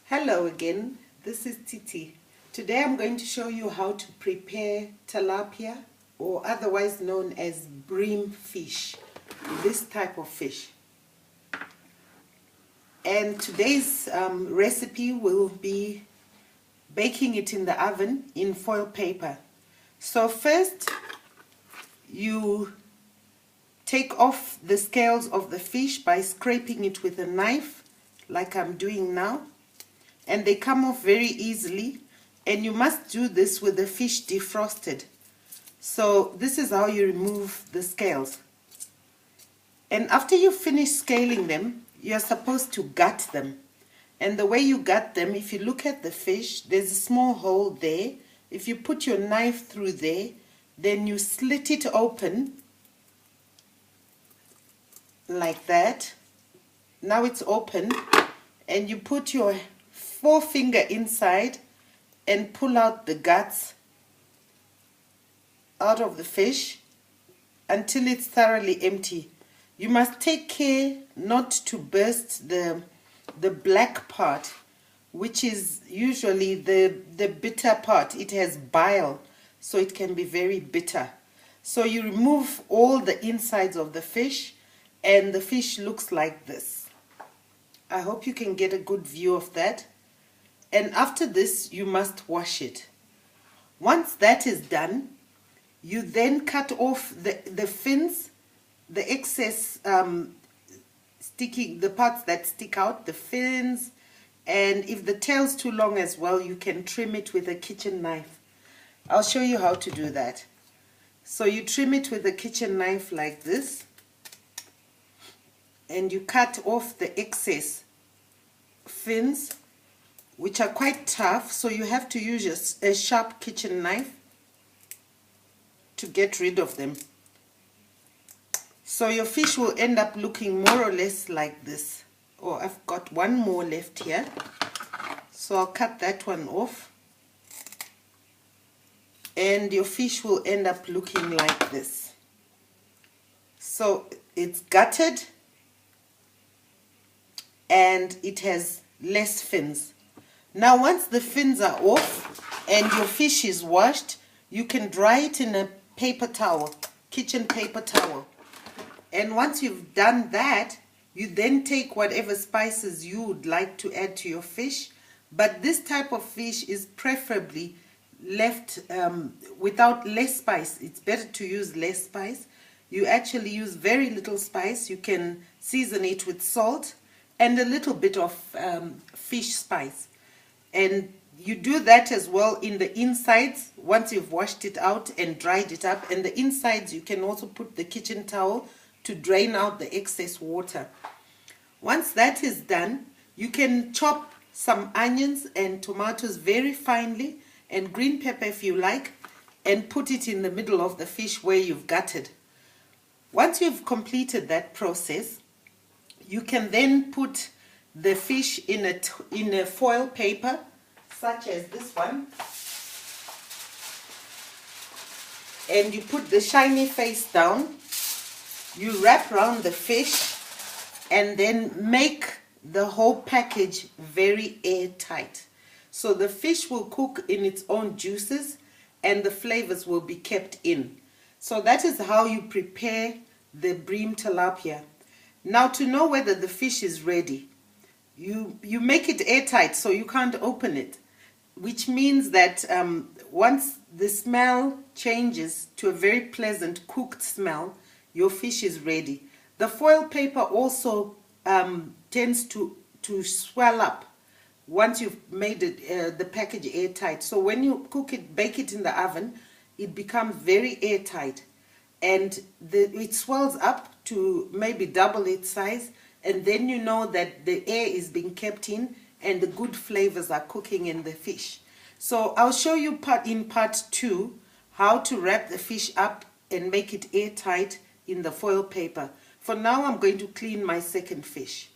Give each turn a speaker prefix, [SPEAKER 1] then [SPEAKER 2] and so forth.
[SPEAKER 1] Hello again, this is Titi. Today I'm going to show you how to prepare tilapia, or otherwise known as bream fish, this type of fish. And today's recipe will be baking it in the oven in foil paper. So first you take off the scales of the fish by scraping it with a knife like I'm doing now. And they come off very easily, and you must do this with the fish defrosted. So this is how you remove the scales. And after you finish scaling them, you're supposed to gut them. And the way you gut them, if you look at the fish, there's a small hole there. If you put your knife through there, then you slit it open like that. Now it's open, and you put your forefinger inside and pull out the guts out of the fish until it's thoroughly empty. You must take care not to burst the black part, which is usually the bitter part. It has bile, so it can be very bitter. So you remove all the insides of the fish, and the fish looks like this. I hope you can get a good view of that. And after this, you must wash it. Once that is done, you then cut off the fins, the excess the parts that stick out, the fins, and if the tail's too long as well, you can trim it with a kitchen knife. I'll show you how to do that. So you trim it with a kitchen knife like this, and you cut off the excess fins, which are quite tough, so you have to use a sharp kitchen knife to get rid of them. So your fish will end up looking more or less like this. Oh, I've got one more left here, so I'll cut that one off, and your fish will end up looking like this. So it's gutted and it has less fins. Now once the fins are off and your fish is washed, you can dry it in a paper towel, kitchen paper towel. And once you've done that, you then take whatever spices you would like to add to your fish. But this type of fish is preferably left without less spice. It's better to use less spice. You actually use very little spice. You can season it with salt and a little bit of fish spice. And you do that as well in the insides once you've washed it out and dried it up. And the insides, you can also put the kitchen towel to drain out the excess water. Once that is done, you can chop some onions and tomatoes very finely, and green pepper if you like, and put it in the middle of the fish where you've gutted. Once you've completed that process, you can then put the fish in a foil paper, such as this one, and you put the shiny face down. You wrap around the fish and then make the whole package very airtight. So the fish will cook in its own juices and the flavors will be kept in. So that is how you prepare the bream tilapia. Now, to know whether the fish is ready, you make it airtight so you can't open it, which means that once the smell changes to a very pleasant cooked smell, your fish is ready. The foil paper also tends to swell up once you've made it, the package airtight. So when you cook it, bake it in the oven, it becomes very airtight, and it swells up to maybe double its size, and then you know that the air is being kept in and the good flavors are cooking in the fish. So I'll show you in part 2 how to wrap the fish up and make it airtight in the foil paper. For now, I'm going to clean my second fish.